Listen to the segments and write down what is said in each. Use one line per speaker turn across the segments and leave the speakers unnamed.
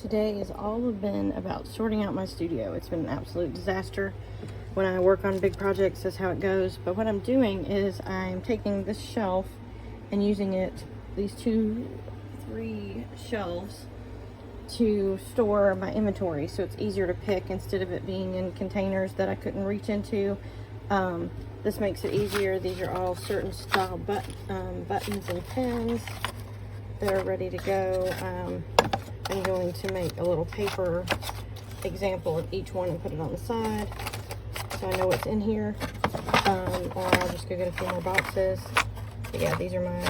today has all been about sorting out my studio. It's been an absolute disaster. When I work on big projects, that's how it goes. But what I'm doing is I'm taking this shelf and using it, these 3 shelves, to store my inventory, so it's easier to pick instead of it being in containers that I couldn't reach into. This makes it easier. These are all certain style buttons and pins that are ready to go. I'm going to make a little paper example of each one and put it on the side so I know what's in here, or I'll just go get a few more boxes. But yeah, these are my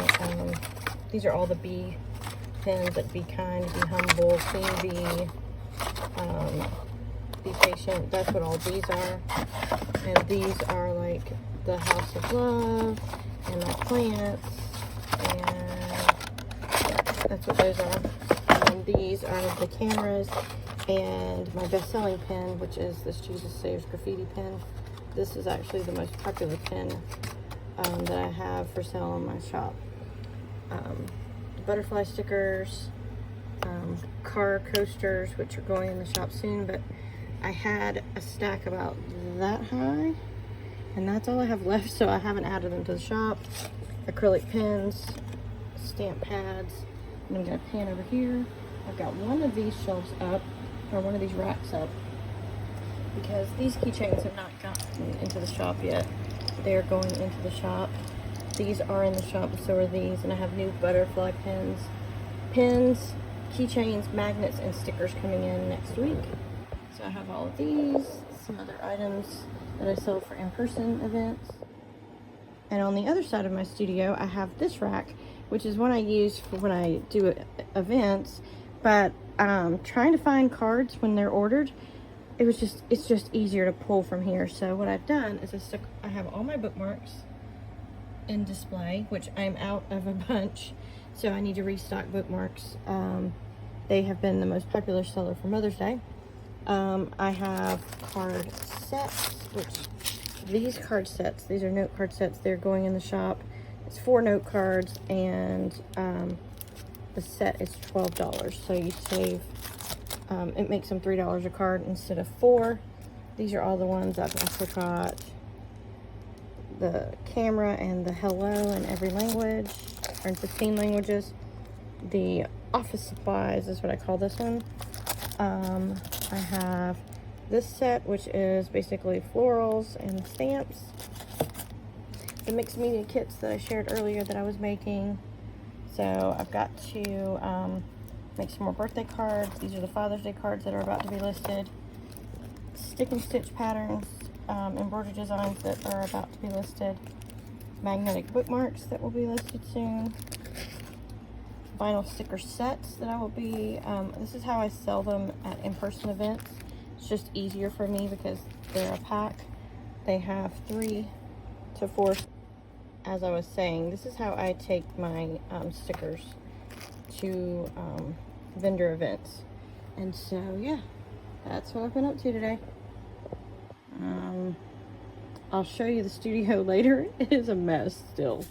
these are all the B pins, that be kind, be humble, queen bee, be patient. That's what all these are. And these are like the house of love and my plants, and that's what those are. And these are the cameras and my best-selling pen, which is this Jesus Saves Graffiti pen. This is actually the most popular pen that I have for sale in my shop. Butterfly stickers, car coasters, which are going in the shop soon, but I had a stack about that high, and that's all I have left, so I haven't added them to the shop. Acrylic pens, stamp pads, and I've got a pan over here. I've got one of these shelves up, or one of these racks up, because these keychains have not gotten into the shop yet. They're going into the shop. These are in the shop, so are these, and I have new butterfly pens, keychains, magnets, and stickers coming in next week. So I have all of these, some other items that I sell for in-person events. And on the other side of my studio, I have this rack, which is one I use for when I do events, but trying to find cards when they're ordered, it's just easier to pull from here. So what I've done is I have all my bookmarks in display, which I'm out of a bunch, so I need to restock bookmarks. They have been the most popular seller for Mother's Day. I have card sets, which these card sets, these are note card sets, they're going in the shop. It's 4 note cards, and the set is $12, so you save, it makes them $3 a card instead of 4. These are all the ones I've also got the camera and the hello in every language, or in 15 languages. The office supplies is what I call this one. I have this set, which is basically florals and stamps. The mixed media kits that I shared earlier that I was making. So I've got to make some more birthday cards. These are the Father's Day cards that are about to be listed. Stick and stitch patterns, embroidery designs that are about to be listed. Magnetic bookmarks that will be listed soon. Vinyl sticker sets that I will be, this is how I sell them at in-person events. It's just easier for me because they're a pack. They have 3 to 4. As I was saying, this is how I take my stickers to vendor events. And so, yeah, that's what I've been up to today. I'll show you the studio later. It is a mess still.